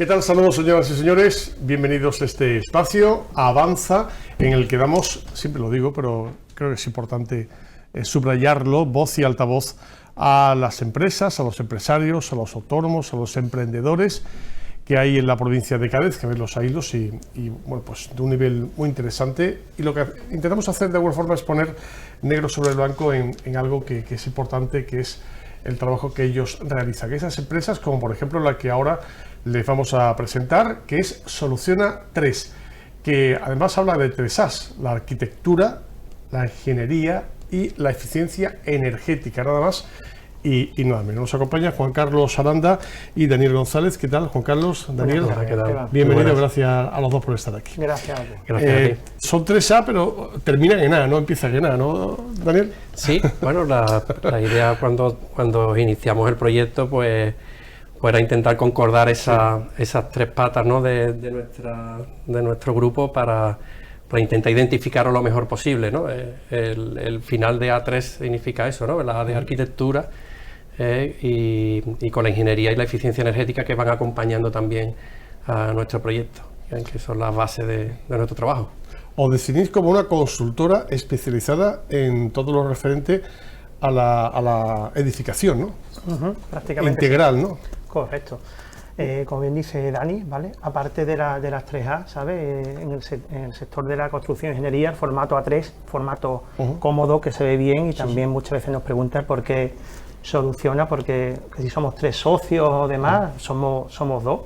¿Qué tal? Saludos, señoras y señores. Bienvenidos a este espacio, Avanza, en el que damos, siempre lo digo, pero creo que es importante subrayarlo, voz y altavoz a las empresas, a los empresarios, a los autónomos, a los emprendedores que hay en la provincia de Cádiz, que ven los hilos y bueno, pues de un nivel muy interesante. Y lo que intentamos hacer de alguna forma es poner negro sobre blanco en algo que es importante, que es el trabajo que ellos realizan. Esas empresas, como por ejemplo la que ahora les vamos a presentar, que es Soluciona 3, que además habla de 3As, la arquitectura, la ingeniería y la eficiencia energética, nada más y nada menos. Nos acompaña Juan Carlos Aranda y Daniel González. ¿Qué tal, Juan Carlos? Daniel, bienvenido, gracias a los dos por estar aquí. Gracias. Gracias a ti. Son 3A, pero terminan en A, no empiezan en A, ¿no, Daniel? Sí, bueno, la idea cuando iniciamos el proyecto, pues era intentar concordar esas tres patas, ¿no? de nuestro grupo para intentar identificarlo lo mejor posible, ¿no? El final de A3 significa eso, ¿no? La A de arquitectura y con la ingeniería y la eficiencia energética que van acompañando también a nuestro proyecto, que son las bases de nuestro trabajo. Os definís como una consultora especializada en todo lo referente a la edificación, ¿no? Prácticamente integral, sí. ¿no? Correcto. Como bien dice Dani, ¿vale? Aparte de las 3A, ¿sabes? En el sector de la construcción e ingeniería, el formato A3, formato cómodo, que se ve bien, y también muchas veces nos preguntan por qué Soluciona, porque si somos 3 socios o demás, somos 2.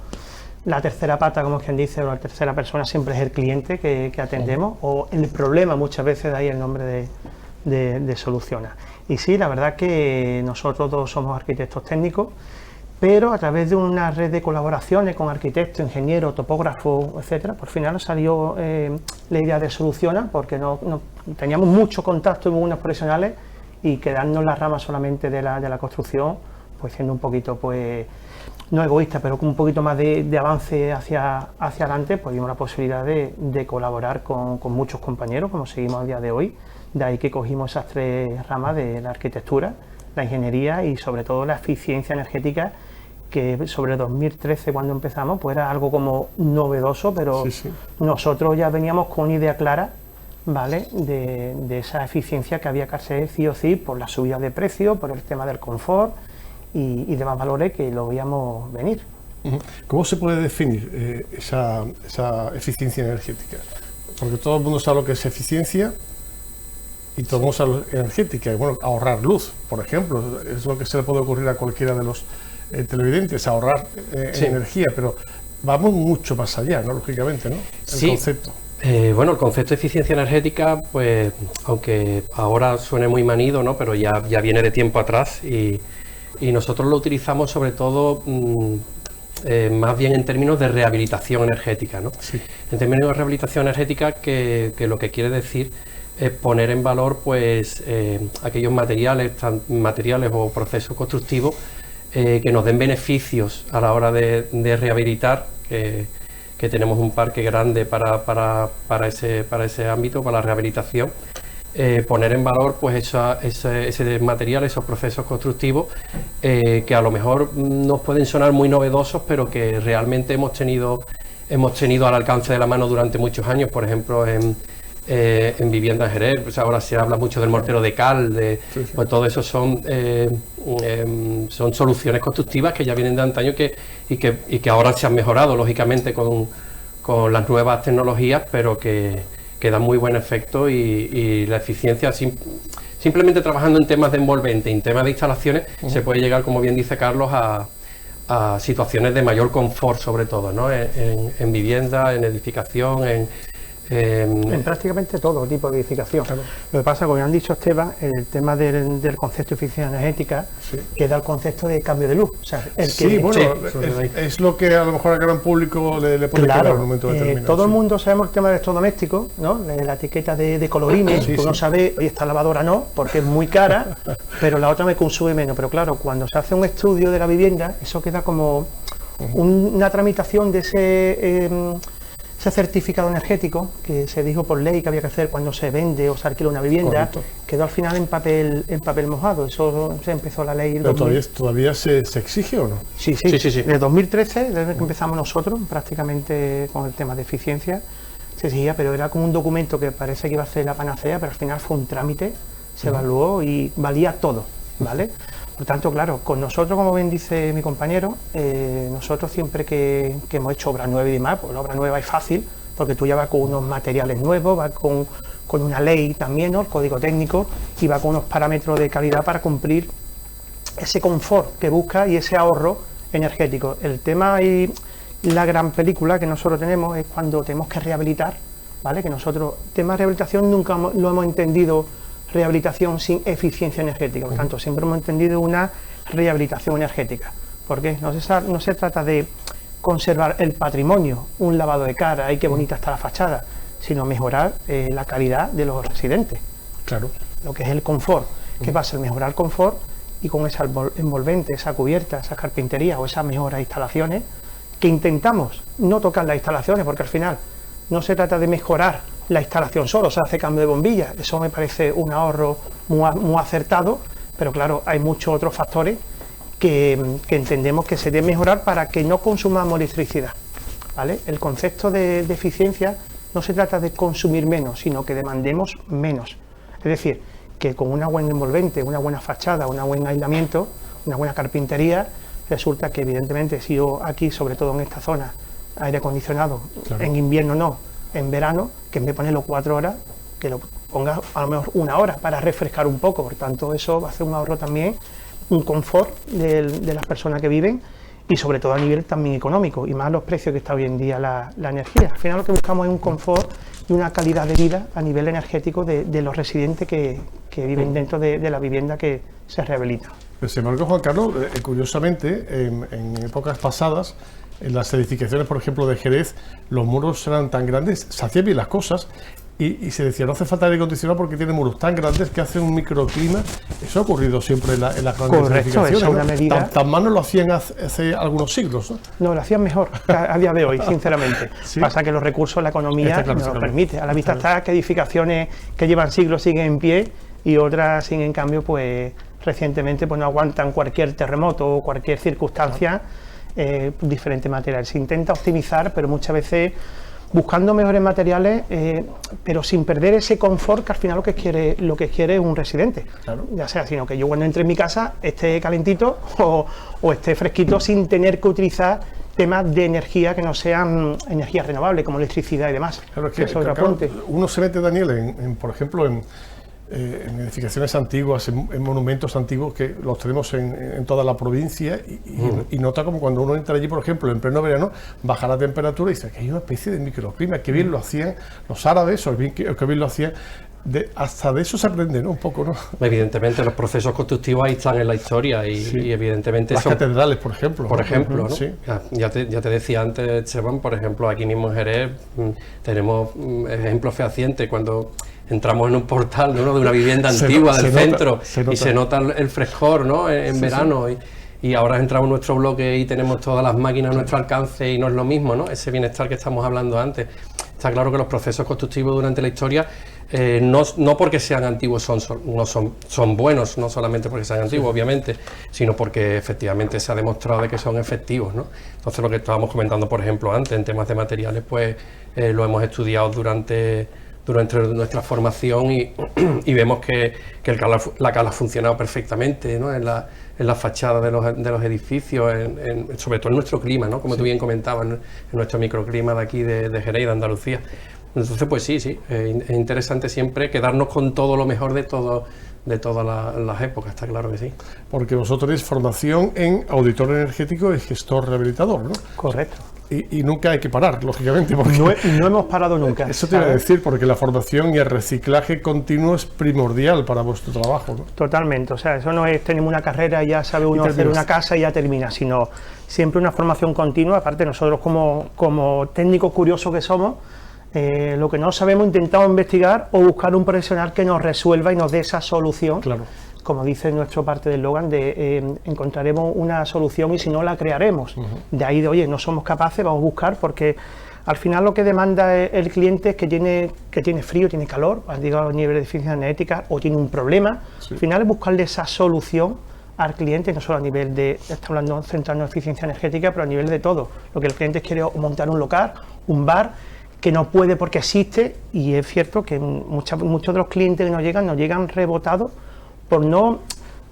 La tercera pata, como quien dice, o la tercera persona siempre es el cliente que atendemos, o el problema, muchas veces de ahí el nombre de Soluciona. Y sí, la verdad que nosotros dos somos arquitectos técnicos, pero a través de una red de colaboraciones con arquitectos, ingenieros, topógrafos, etcétera, por final nos salió la idea de Soluciona, porque teníamos mucho contacto con unos profesionales, y quedarnos la rama solamente de la construcción, pues siendo un poquito, pues no egoísta, pero con un poquito más de avance hacia adelante, pues vimos la posibilidad de colaborar con muchos compañeros, como seguimos a día de hoy. De ahí que cogimos esas 3 ramas de la arquitectura, la ingeniería y sobre todo la eficiencia energética, que sobre 2013 cuando empezamos pues era algo como novedoso, pero sí. Nosotros ya veníamos con una idea clara, ¿vale? De esa eficiencia que había que hacer sí o sí por la subida de precio, por el tema del confort y demás valores que lo veíamos venir. ¿Cómo se puede definir esa eficiencia energética? Porque todo el mundo sabe lo que es eficiencia y todo el mundo sabe lo que es energética. Y bueno, ahorrar luz, por ejemplo, es lo que se le puede ocurrir a cualquiera de los televidentes, ahorrar energía, pero vamos mucho más allá, ¿no? Lógicamente, ¿no? El concepto. Bueno, el concepto de eficiencia energética, pues, aunque ahora suene muy manido, ¿no? Pero ya viene de tiempo atrás y nosotros lo utilizamos sobre todo más bien en términos de rehabilitación energética, ¿no? Sí. En términos de rehabilitación energética, que lo que quiere decir es poner en valor, pues, aquellos materiales o procesos constructivos que nos den beneficios a la hora de rehabilitar, que tenemos un parque grande para ese ámbito, para la rehabilitación. Poner en valor, pues, ese material, esos procesos constructivos que a lo mejor nos pueden sonar muy novedosos, pero que realmente hemos tenido al alcance de la mano durante muchos años. Por ejemplo, en vivienda en Jerez, pues ahora se habla mucho del mortero de cal, pues todo eso son soluciones constructivas que ya vienen de antaño y que ahora se han mejorado, lógicamente, con las nuevas tecnologías, pero que dan muy buen efecto y la eficiencia, simplemente trabajando en temas de envolvente, en temas de instalaciones, se puede llegar, como bien dice Carlos, a situaciones de mayor confort, sobre todo, ¿no? En vivienda, en edificación, en prácticamente todo tipo de edificación. Claro. Lo que pasa, como han dicho Esteban, el tema del concepto de eficiencia energética queda el concepto de cambio de luz. O sea, es lo que a lo mejor al gran público le puede quedar en un momento determinado. Todo el mundo sabemos el tema de electrodomésticos, ¿no? La etiqueta de colorines, uno sabe, oye, esta lavadora no, porque es muy cara, pero la otra me consume menos. Pero claro, cuando se hace un estudio de la vivienda, eso queda como una tramitación de esa ese certificado energético que se dijo por ley que había que hacer cuando se vende o se alquila una vivienda, correcto, quedó al final en papel mojado. Eso se empezó la ley. Pero todavía se exige o no. Sí. Desde 2013, desde que empezamos nosotros, prácticamente con el tema de eficiencia, se exigía, pero era como un documento que parece que iba a ser la panacea, pero al final fue un trámite, se evaluó y valía todo, ¿vale? Por tanto, claro, con nosotros, como bien dice mi compañero, nosotros siempre que hemos hecho obra nueva y demás, pues la obra nueva es fácil, porque tú ya vas con unos materiales nuevos, vas con una ley también, ¿no? El código técnico, y vas con unos parámetros de calidad para cumplir ese confort que busca y ese ahorro energético. El tema y la gran película que nosotros tenemos es cuando tenemos que rehabilitar, ¿vale? Que nosotros, tema de rehabilitación nunca lo hemos entendido rehabilitación sin eficiencia energética, por tanto siempre hemos entendido una rehabilitación energética. ¿Por qué? No se trata de conservar el patrimonio, un lavado de cara, ay qué bonita está la fachada, sino mejorar la calidad de los residentes. Claro. Lo que es el confort. ¿Qué pasa? El mejorar el confort y con esa envolvente, esa cubierta, esa carpintería o esas mejoras de instalaciones, que intentamos no tocar las instalaciones, porque al final no se trata de mejorar la instalación solo, se hace cambio de bombilla, eso me parece un ahorro muy acertado, pero claro, hay muchos otros factores que entendemos que se deben mejorar para que no consumamos electricidad, ¿vale? El concepto de eficiencia no se trata de consumir menos, sino que demandemos menos. Es decir, que con una buena envolvente, una buena fachada, un buen aislamiento, una buena carpintería, resulta que evidentemente si yo aquí, sobre todo en esta zona, aire acondicionado, claro, en invierno no, en verano, que en vez de ponerlo 4 horas, que lo ponga a lo mejor 1 hora para refrescar un poco. Por tanto, eso va a hacer un ahorro también, un confort de las personas que viven y sobre todo a nivel también económico y más los precios que está hoy en día la energía. Al final lo que buscamos es un confort y una calidad de vida a nivel energético de los residentes que viven dentro de la vivienda que se rehabilita. Sin embargo, Juan Carlos, curiosamente, en épocas pasadas, en las edificaciones, por ejemplo, de Jerez, los muros eran tan grandes, se hacían bien las cosas y se decía, no hace falta aire acondicionado porque tiene muros tan grandes que hace un microclima. Eso ha ocurrido siempre en las grandes edificaciones, ¿no? Una medida... tan mal no lo hacían hace algunos siglos, ¿no? No, lo hacían mejor a día de hoy, sinceramente. ¿Sí? Pasa que los recursos, la economía no lo permite. A la vista está que edificaciones que llevan siglos siguen en pie y otras, sin en cambio, pues recientemente pues no aguantan cualquier terremoto o cualquier circunstancia. Diferentes materiales. Se intenta optimizar, pero muchas veces buscando mejores materiales, pero sin perder ese confort que al final lo que quiere un residente. Claro. Ya sea, sino que yo cuando entre en mi casa esté calentito o esté fresquito sin tener que utilizar temas de energía que no sean energías renovables, como electricidad y demás. Claro, es que eso uno se mete, Daniel, por ejemplo, en edificaciones antiguas, en monumentos antiguos que los tenemos en toda la provincia y nota como cuando uno entra allí, por ejemplo, en pleno verano, baja la temperatura y dice que hay una especie de microclima, que bien lo hacían los árabes, o que bien lo hacían. Hasta de eso se aprende, ¿no? Un poco, ¿no? Evidentemente, los procesos constructivos ahí están en la historia y evidentemente... Las catedrales, por ejemplo. Por ejemplo, ¿no? Sí. Ya te decía antes, Esteban, por ejemplo, aquí mismo en Jerez tenemos ejemplos fehacientes cuando entramos en un portal, ¿no?, de una vivienda antigua del centro y se nota el frescor, ¿no?, en verano. Y ahora entramos en nuestro bloque y tenemos todas las máquinas a nuestro alcance y no es lo mismo, ¿no? Ese bienestar que estamos hablando antes. Está claro que los procesos constructivos durante la historia, no porque sean antiguos son buenos, no solamente porque sean antiguos, obviamente, sino porque efectivamente se ha demostrado de que son efectivos, ¿no? Entonces, lo que estábamos comentando, por ejemplo, antes, en temas de materiales, pues lo hemos estudiado durante nuestra formación y vemos que la cal ha funcionado perfectamente, ¿no?, en la fachada de los edificios, sobre todo en nuestro clima, ¿no?, como tú bien comentabas, en nuestro microclima de aquí de Jerez, de Andalucía. Entonces, pues sí, es interesante siempre quedarnos con todo lo mejor de todas las épocas, está claro que sí. Porque vosotros tenéis formación en auditor energético y gestor rehabilitador, ¿no? Correcto. Y nunca hay que parar, lógicamente. Porque no hemos parado nunca. Eso te iba a decir, porque la formación y el reciclaje continuo es primordial para vuestro trabajo, ¿no? Totalmente, o sea, eso no es tenemos una carrera y ya sabe uno hacer una casa y ya termina, sino siempre una formación continua. Aparte, nosotros como técnicos curiosos que somos, lo que no sabemos intentamos investigar o buscar un profesional que nos resuelva y nos dé esa solución. Claro. Como dice nuestro parte del eslogan, encontraremos una solución y si no la crearemos. De ahí oye, no somos capaces, vamos a buscar, porque Al final lo que demanda el cliente es que tiene frío, tiene calor, digo, a nivel de eficiencia energética, o tiene un problema. Sí. Al final es buscarle esa solución al cliente, no solo a nivel de, estamos hablando, centrarnos en eficiencia energética, pero a nivel de todo. Lo que el cliente quiere es montar un local, un bar, que no puede porque existe, y es cierto que muchos de los clientes que nos llegan rebotados por no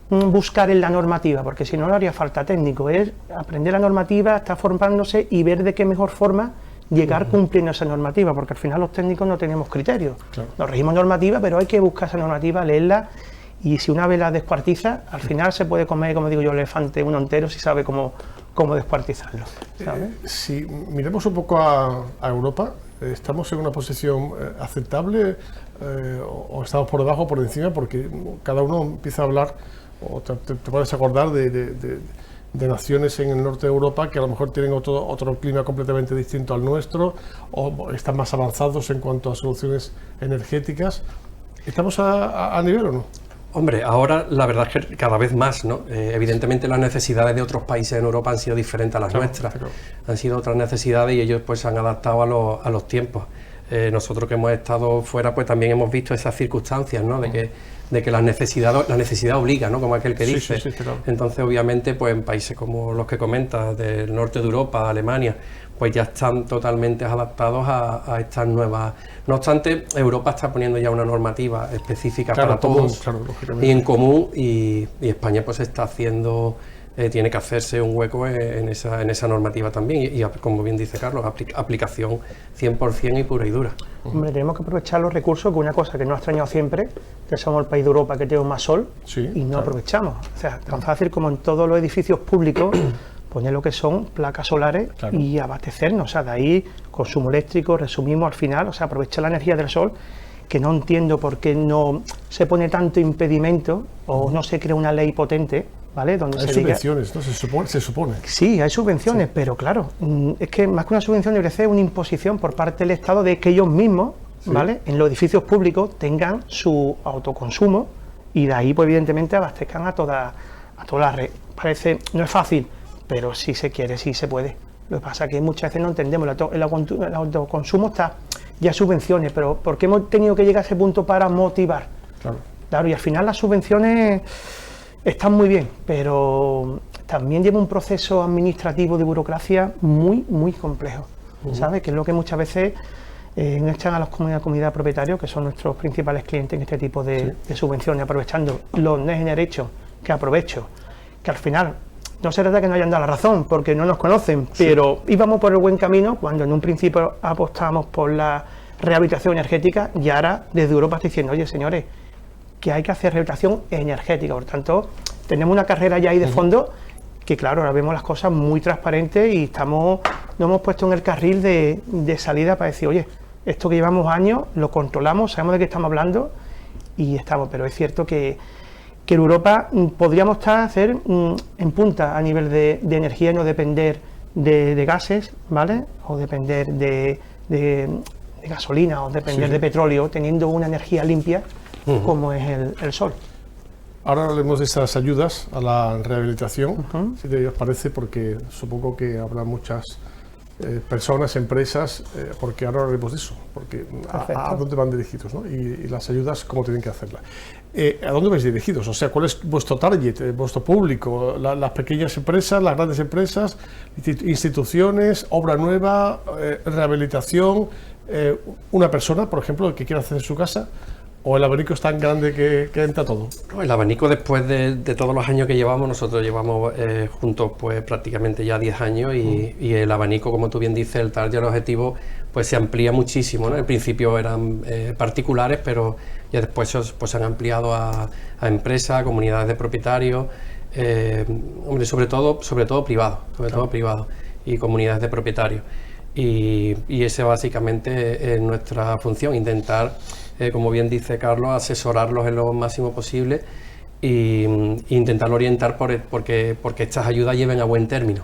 buscar en la normativa, porque si no le haría falta técnico, es aprender la normativa, estar formándose y ver de qué mejor forma llegar cumpliendo esa normativa, porque al final los técnicos no tenemos criterios. Claro. Nos regimos normativa, pero hay que buscar esa normativa, leerla, y si una vez la descuartiza, al final se puede comer, como digo yo, el elefante uno entero si sabe cómo descuartizarlo, ¿sabes? Si miremos un poco a Europa, ¿estamos en una posición aceptable o estamos por debajo o por encima? Porque cada uno empieza a hablar, o te puedes acordar de naciones en el norte de Europa que a lo mejor tienen otro clima completamente distinto al nuestro, o están más avanzados en cuanto a soluciones energéticas. ¿Estamos a nivel o no? Hombre, ahora la verdad es que cada vez más, ¿no? Evidentemente las necesidades de otros países en Europa han sido diferentes a las nuestras, claro. Han sido otras necesidades y ellos pues se han adaptado a los tiempos. Nosotros que hemos estado fuera pues también hemos visto esas circunstancias, ¿no? De que la necesidad obliga, ¿no? Como aquel que dice. Sí, claro. Entonces obviamente pues en países como los que comentas, del norte de Europa, Alemania, pues ya están totalmente adaptados a estas nuevas. No obstante, Europa está poniendo ya una normativa específica para todos, claro, y en común, y España pues está haciendo, tiene que hacerse un hueco en esa normativa también, y como bien dice Carlos, aplicación 100% y pura y dura. Hombre, tenemos que aprovechar los recursos, que una cosa que no ha extrañado siempre, que somos el país de Europa que tenemos más sol, Sí, y no claro. aprovechamos. O sea, tan fácil como en todos los edificios públicos, poner lo que son placas solares, Claro. y abastecernos. O sea, de ahí consumo eléctrico, resumimos al final, o sea, aprovechar la energía del sol, que no entiendo por qué no se pone tanto impedimento o no se crea una ley potente, ¿vale? Donde Hay se diga, subvenciones, ¿no? Se supone. sí, hay subvenciones, pero claro, es que más que una subvención debería ser una imposición por parte del Estado de que ellos mismos, Sí. ¿vale?, en los edificios públicos tengan su autoconsumo, y de ahí, pues evidentemente, abastezcan a toda la red. Parece, no es fácil, pero si se quiere, sí se puede. Lo que pasa es que muchas veces no entendemos, el autoconsumo está ya subvenciones, pero ¿por qué hemos tenido que llegar a ese punto para motivar? Claro. Claro, y al final las subvenciones están muy bien, pero también lleva un proceso administrativo de burocracia muy, muy complejo, ¿sabes? Que es lo que muchas veces echan a las comunidades de propietarios, que son nuestros principales clientes en este tipo de subvenciones, aprovechando los Next Generation, que aprovecho, que al final no se trata de que no hayan dado la razón, porque no nos conocen, pero íbamos por el buen camino cuando en un principio apostamos por la rehabilitación energética, y ahora desde Europa está diciendo, oye señores, que hay que hacer rehabilitación energética. Por tanto, tenemos una carrera ya ahí de fondo, que claro, ahora vemos las cosas muy transparentes y nos hemos puesto en el carril de salida para decir, oye, esto que llevamos años, lo controlamos, sabemos de qué estamos hablando y estamos. Pero es cierto que en Europa podríamos hacer en punta a nivel de energía y no depender de gases, ¿vale? O depender de gasolina, o depender de petróleo, teniendo una energía limpia como es el sol. Ahora hablemos de estas ayudas a la rehabilitación, si te os parece, porque supongo que habrá muchas personas, empresas, porque ahora hablaremos de eso, porque a dónde van dirigidos, ¿no? Y las ayudas, cómo tienen que hacerlas. ¿A dónde vais dirigidos? O sea, ¿cuál es vuestro target, vuestro público? Las pequeñas empresas, las grandes empresas, instituciones, obra nueva, rehabilitación, una persona, por ejemplo, que quiera hacer en su casa. ¿O el abanico es tan grande que entra todo? El abanico, después de todos los años que llevamos, nosotros llevamos juntos pues prácticamente ya 10 años y el abanico, como tú bien dices, el target, el objetivo, pues se amplía muchísimo, ¿no? Al principio eran particulares, pero ya después pues, se han ampliado a empresas, a comunidades de propietarios, hombre, sobre todo privados, privados y comunidades de propietarios. Y ese básicamente es nuestra función, intentar, como bien dice Carlos, asesorarlos en lo máximo posible e intentar orientar porque estas ayudas lleven a buen término.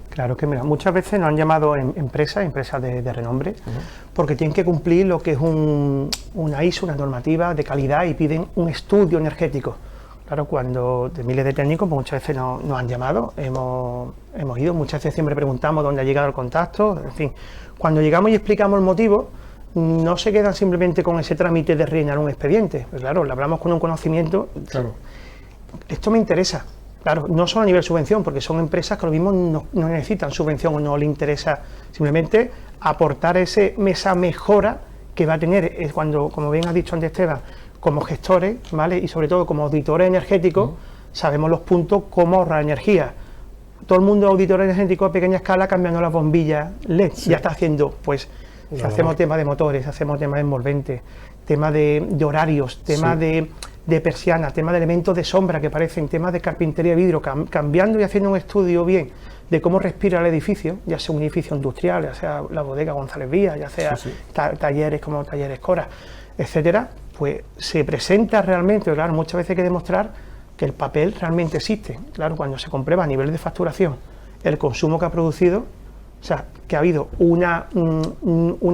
Claro que mira, muchas veces nos han llamado empresas de renombre, porque tienen que cumplir lo que es una ISO, una normativa de calidad, y piden un estudio energético. Claro, cuando de miles de técnicos, pues muchas veces nos han llamado, hemos ido, muchas veces siempre preguntamos dónde ha llegado el contacto, en fin. Cuando llegamos y explicamos el motivo, no se quedan simplemente con ese trámite de rellenar un expediente. Pues claro, le hablamos con un conocimiento. Claro. Esto me interesa. Claro, no solo a nivel subvención, porque son empresas que lo mismo no necesitan subvención o no les interesa simplemente aportar esa mejora que va a tener cuando, como bien ha dicho antes Esteban, como gestores, ¿vale? Y sobre todo como auditores energéticos, sabemos los puntos cómo ahorrar energía. Todo el mundo auditor energético a pequeña escala cambiando las bombillas LED, ya está haciendo, pues, si hacemos temas de motores, hacemos temas de envolventes, temas de horarios, temas de persianas, temas de elementos de sombra que parecen, temas de carpintería de vidrio, cambiando y haciendo un estudio bien de cómo respira el edificio, ya sea un edificio industrial, ya sea la bodega González Vía, ya sea talleres como Talleres Cora, etcétera, pues se presenta realmente, claro, muchas veces hay que demostrar que el papel realmente existe. Claro, cuando se comprueba a nivel de facturación el consumo que ha producido, o sea, que ha habido una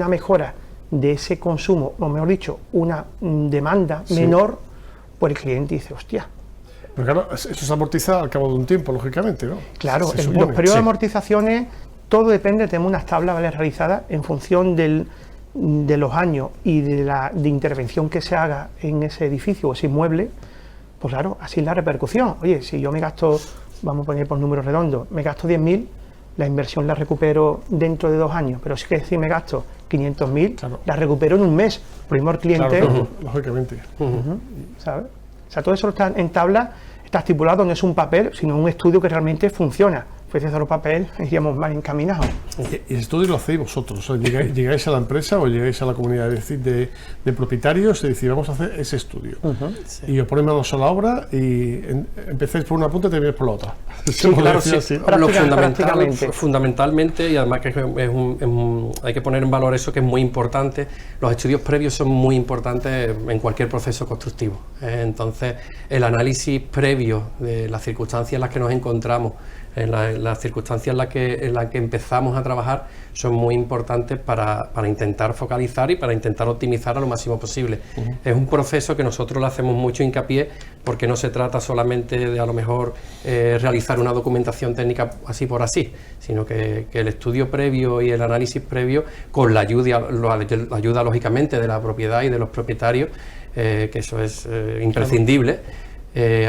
mejora de ese consumo, o mejor dicho, una demanda menor, pues el cliente dice, hostia. Pero claro, eso se amortiza al cabo de un tiempo, lógicamente, ¿no? Claro, los periodos de amortizaciones, todo depende, tenemos unas tablas, ¿vale?, realizadas en función de los años y de intervención que se haga en ese edificio o ese inmueble. Pues claro, así es la repercusión. Oye, si yo me gasto, vamos a poner por números redondos, me gasto 10.000, la inversión la recupero dentro de 2 años, pero si me gasto 500.000, la recupero en un mes. Primero cliente. Claro, lógicamente. ¿Sabes? O sea, todo eso está en tabla, está estipulado, no es un papel, sino un estudio que realmente funciona. Pues si solo papel, iríamos más encaminados. ¿Y el estudio lo hacéis vosotros? O sea, ¿llegáis a la empresa o llegáis a la comunidad de propietarios y decís, vamos a hacer ese estudio? Y os ponéis manos a la obra y empezáis por una punta y termináis por la otra. Sí, claro, sí. Lo fundamentalmente, y además que hay que poner en valor eso que es muy importante, los estudios previos son muy importantes en cualquier proceso constructivo. Entonces, el análisis previo de las circunstancias en las que nos encontramos, en las circunstancias en las que empezamos a trabajar, son muy importantes para intentar focalizar y para intentar optimizar a lo máximo posible. Es un proceso que nosotros le hacemos mucho hincapié, porque no se trata solamente de a lo mejor realizar una documentación técnica así por así, sino que el estudio previo y el análisis previo, con la ayuda lógicamente de la propiedad y de los propietarios, que eso es imprescindible.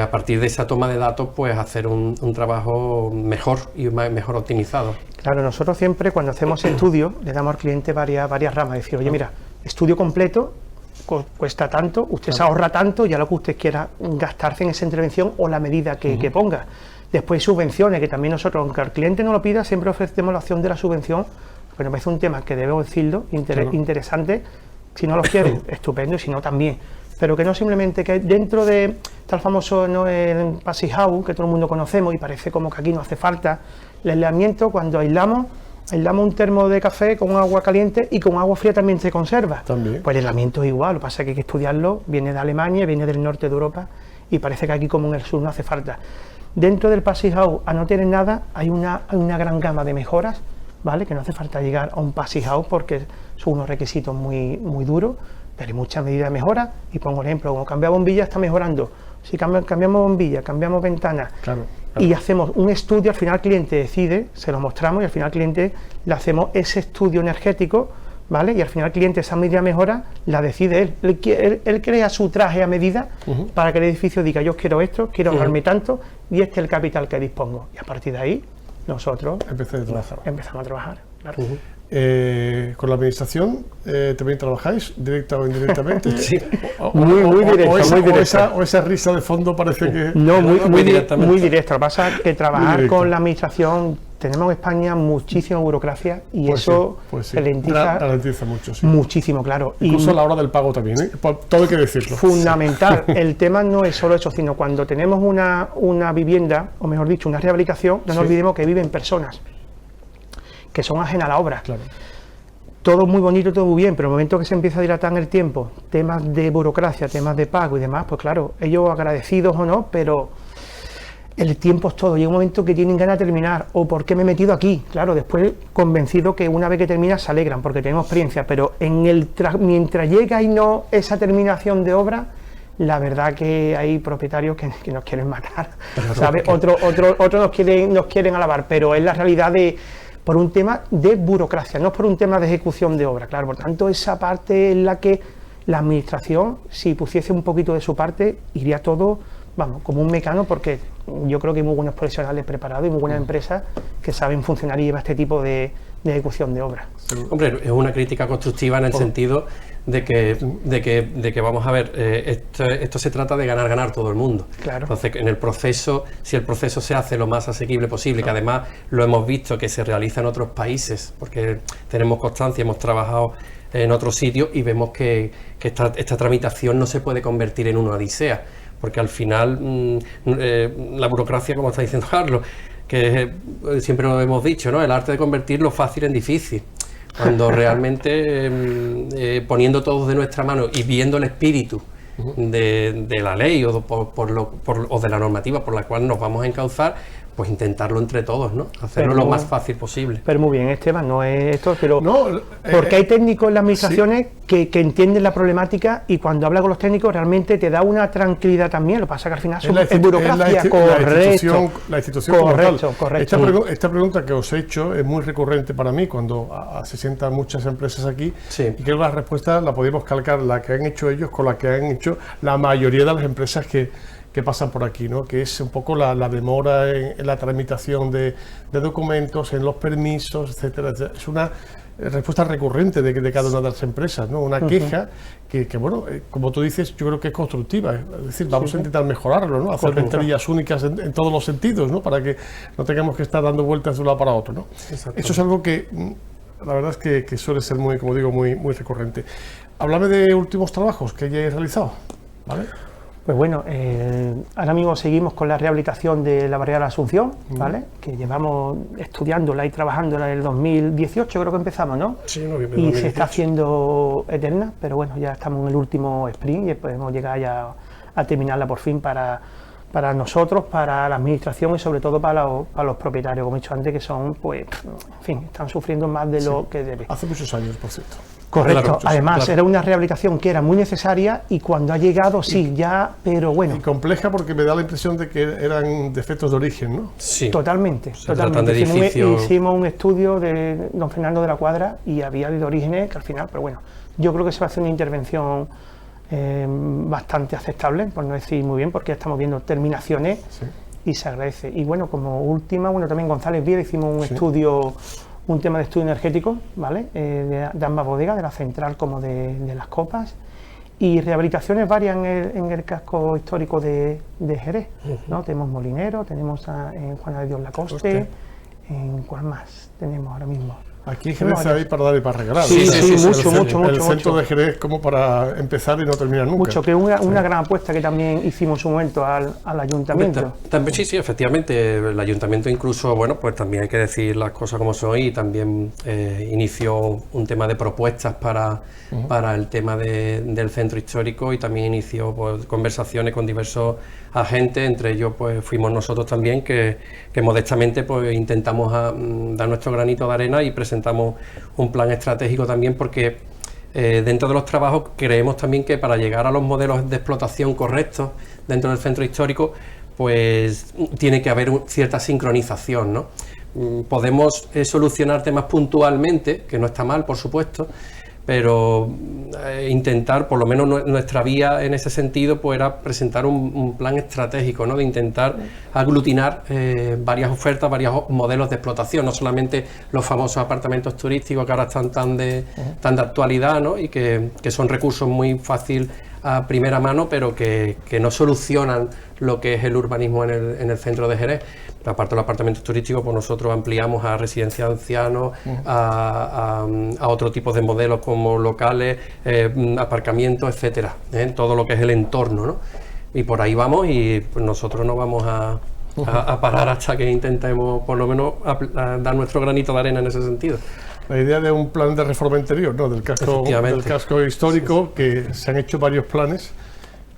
A partir de esa toma de datos, pues hacer un trabajo mejor y mejor optimizado. Claro, nosotros siempre cuando hacemos estudios le damos al cliente varias ramas, decir, oye, mira, estudio completo cuesta tanto, usted se ahorra tanto, ya lo que usted quiera gastarse en esa intervención o la medida que ponga. Después subvenciones, que también nosotros, aunque el cliente no lo pida, siempre ofrecemos la opción de la subvención, pero me parece un tema que debemos decirlo, interesante. Si no lo quieren, estupendo, y si no también. Pero que no simplemente que dentro de tal famoso, ¿no?, el Passive House, que todo el mundo conocemos y parece como que aquí no hace falta, el aislamiento, cuando aislamos un termo de café con agua caliente y con agua fría también se conserva. También. Pues el aislamiento es igual, lo que pasa es que hay que estudiarlo, viene de Alemania, viene del norte de Europa y parece que aquí como en el sur no hace falta. Dentro del Passive House, a no tener nada, hay una gran gama de mejoras, ¿vale?, que no hace falta llegar a un Passive House porque son unos requisitos muy duros, pero hay muchas medidas de mejora. Y pongo ejemplo, como cambia bombilla está mejorando. Si cambiamos bombilla, cambiamos ventanas, y hacemos un estudio, al final el cliente decide, se lo mostramos y al final al cliente le hacemos ese estudio energético, ¿vale? Y al final el cliente esa medida de mejora la decide él. Él crea su traje a medida para que el edificio diga, yo quiero esto, quiero ahorrarme tanto y este es el capital que dispongo. Y a partir de ahí nosotros empezamos a trabajar. Claro. Con la administración también trabajáis, directa o indirectamente. Sí. Muy directo. O esa risa de fondo parece que. No, muy directo. Lo que pasa es que trabajar con la administración, tenemos en España muchísima burocracia y pues eso ralentiza mucho. Sí. Muchísimo, claro. Incluso a la hora del pago también, ¿eh? Todo hay que decirlo. Fundamental. El tema no es solo eso, sino cuando tenemos una vivienda, o mejor dicho, una rehabilitación, no nos olvidemos que viven personas que son ajenas a la obra. Claro. Todo muy bonito, todo muy bien, pero en el momento que se empieza a dilatar en el tiempo, temas de burocracia, temas de pago y demás, pues claro, ellos agradecidos o no, pero el tiempo es todo. Llega un momento que tienen ganas de terminar, o ¿por qué me he metido aquí? Claro, después convencido que una vez que termina se alegran porque tenemos experiencia, pero mientras llega y no esa terminación de obra, la verdad que hay propietarios que nos quieren matar, ¿sabes? Otros nos quieren alabar, pero es la realidad por un tema de burocracia, no por un tema de ejecución de obra, claro. Por tanto, esa parte en la que la administración, si pusiese un poquito de su parte, iría todo, vamos, como un mecano, porque yo creo que hay muy buenos profesionales preparados y muy buenas empresas que saben funcionar y llevar este tipo de ejecución de obra. Hombre, es una crítica constructiva en el sentido de que vamos a ver, esto se trata de ganar todo el mundo. Claro. Entonces, en el proceso, si el proceso se hace lo más asequible posible, que además lo hemos visto que se realiza en otros países, porque tenemos constancia, hemos trabajado en otros sitios y vemos que esta tramitación no se puede convertir en una odisea, porque al final la burocracia, como está diciendo Carlos, que siempre lo hemos dicho, ¿no? El arte de convertir lo fácil en difícil. Cuando realmente poniendo todos de nuestra mano y viendo el espíritu de la ley o de la normativa por la cual nos vamos a encauzar, pues intentarlo entre todos, ¿no? Hacerlo lo más fácil posible. Pero muy bien, Esteban, no es esto, pero no, porque hay técnicos en las administraciones que entienden la problemática y cuando habla con los técnicos realmente te da una tranquilidad también. Lo que pasa que al final es burocracia, correcto. La institución correcto. Esta pregunta que os he hecho es muy recurrente para mí cuando se sientan muchas empresas aquí, y creo que la respuesta la podemos calcar, la que han hecho ellos con la que han hecho la mayoría de las empresas que pasan por aquí, ¿no? Que es un poco la demora en la tramitación de documentos, en los permisos, etcétera, etcétera. Es una respuesta recurrente de cada una de las empresas, ¿no? Una queja que bueno, como tú dices, yo creo que es constructiva, es decir, vamos a intentar mejorarlo, ¿no? Hacer ventanillas únicas en todos los sentidos, ¿no? Para que no tengamos que estar dando vueltas de un lado para otro, ¿no? Eso es algo que la verdad es que suele ser muy, como digo, muy recurrente. Háblame de últimos trabajos que hayáis realizado, ¿vale? Pues bueno, ahora mismo seguimos con la rehabilitación de la barriada de la Asunción, ¿vale? Que llevamos estudiándola y trabajándola en el 2018, creo que empezamos, ¿no? Sí, noviembre. Y se está haciendo eterna, pero bueno, ya estamos en el último sprint y podemos llegar ya a terminarla por fin para nosotros, para la administración y sobre todo para los propietarios, como he dicho antes, que son, pues, en fin, están sufriendo más de lo que debe. Hace muchos años, por cierto. Correcto, Claro, además claro. era una rehabilitación que era muy necesaria y cuando ha llegado, pero bueno. Y compleja porque me da la impresión de que eran defectos de origen, ¿no? Sí. Totalmente. tratan de edificios. Hicimos un estudio de don Fernando de la Cuadra y había habido orígenes que al final, pero bueno, yo creo que se va a hacer una intervención bastante aceptable, por no decir muy bien, porque ya estamos viendo terminaciones y se agradece. Y bueno, como última, también González Viera hicimos un estudio, un tema de estudio energético, ¿vale? De ambas bodegas, de la central como de las copas, y rehabilitaciones varias en el casco histórico de Jerez, ¿no? Tenemos Molinero, tenemos en Juana de Dios Lacoste, ¿en cuál más tenemos ahora mismo? Aquí en Jerez hay para dar y para regalar. Sí, mucho. El centro de Jerez como para empezar y no terminar nunca. Mucho, que es una gran apuesta que también hicimos en su momento al ayuntamiento. También, sí, efectivamente, el ayuntamiento incluso, bueno, pues también hay que decir las cosas como son y también inició un tema de propuestas para el tema del centro histórico y también inició pues, conversaciones con diversos agentes, entre ellos pues fuimos nosotros también que modestamente pues intentamos dar nuestro granito de arena y presentamos un plan estratégico también porque dentro de los trabajos creemos también que para llegar a los modelos de explotación correctos dentro del centro histórico pues tiene que haber cierta sincronización, ¿no? Podemos solucionar temas puntualmente, que no está mal por supuesto, pero intentar, por lo menos nuestra vía en ese sentido, pues era presentar un plan estratégico, ¿no? De intentar aglutinar varias ofertas, varios modelos de explotación, no solamente los famosos apartamentos turísticos que ahora están tan de actualidad, ¿no? Y que son recursos muy fácil a primera mano, pero que no solucionan lo que es el urbanismo en el centro de Jerez. Aparte de los apartamentos turísticos, pues nosotros ampliamos a residencia de ancianos, a otro tipo de modelos como locales, aparcamientos, etcétera, todo lo que es el entorno, ¿no? Y por ahí vamos y pues nosotros no vamos a parar hasta que intentemos por lo menos dar nuestro granito de arena en ese sentido. La idea de un plan de reforma interior, ¿no? Del casco histórico, que se han hecho varios planes.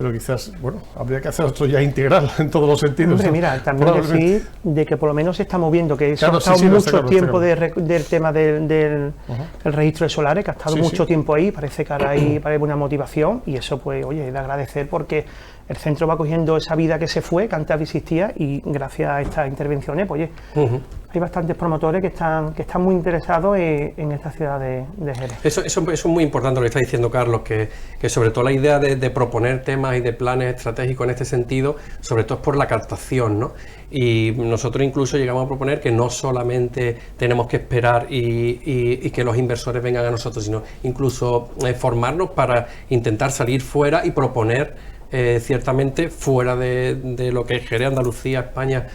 pero quizás, bueno, habría que hacer otro ya integral en todos los sentidos. Hombre, ¿no? mira, también decir de que por lo menos se está moviendo, que se ha estado mucho tiempo del tema del registro de solares, que ha estado mucho tiempo ahí, parece que ahora hay una motivación, y eso pues, oye, es de agradecer, porque el centro va cogiendo esa vida que se fue, que antes existía, y gracias a estas intervenciones, pues oye, hay bastantes promotores que están muy interesados en esta ciudad de Jerez. Eso es muy importante lo que está diciendo Carlos, que sobre todo la idea de proponer temas y de planes estratégicos en este sentido, sobre todo es por la captación, ¿no? Y nosotros incluso llegamos a proponer que no solamente tenemos que esperar y que los inversores vengan a nosotros, sino incluso formarnos para intentar salir fuera y proponer ciertamente fuera de lo que es Jerez, Andalucía, España,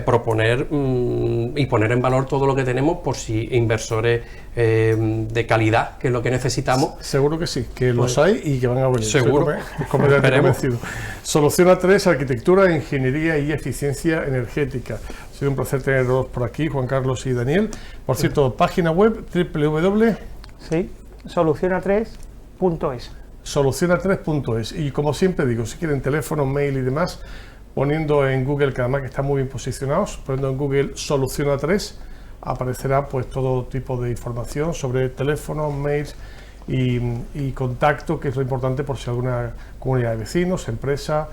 proponer y poner en valor todo lo que tenemos por si inversores de calidad, que es lo que necesitamos. Seguro que sí, que los hay y que van a venir. Seguro. Estoy completamente convencido. Soluciona 3, arquitectura, ingeniería y eficiencia energética. Ha sido un placer tenerlos por aquí, Juan Carlos y Daniel. Por cierto, página web soluciona3.es. Soluciona3.es. Y como siempre digo, si quieren teléfono, mail y demás, poniendo en Google, que además que están muy bien posicionados, poniendo en Google Soluciona 3, aparecerá pues todo tipo de información sobre teléfono, mails y contacto, que es lo importante por si alguna comunidad de vecinos, empresa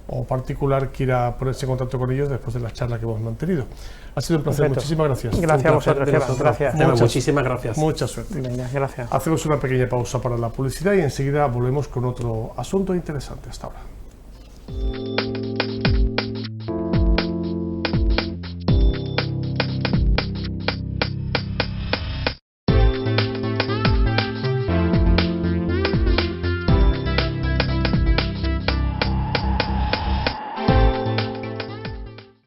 o particular quiera ponerse en contacto con ellos después de la charla que hemos mantenido. Ha sido un placer. Perfecto. Muchísimas gracias. Gracias a vosotros, Esteban. Gracias. Muchísimas gracias. Mucha suerte. Venga, gracias. Hacemos una pequeña pausa para la publicidad y enseguida volvemos con otro asunto interesante. Hasta ahora.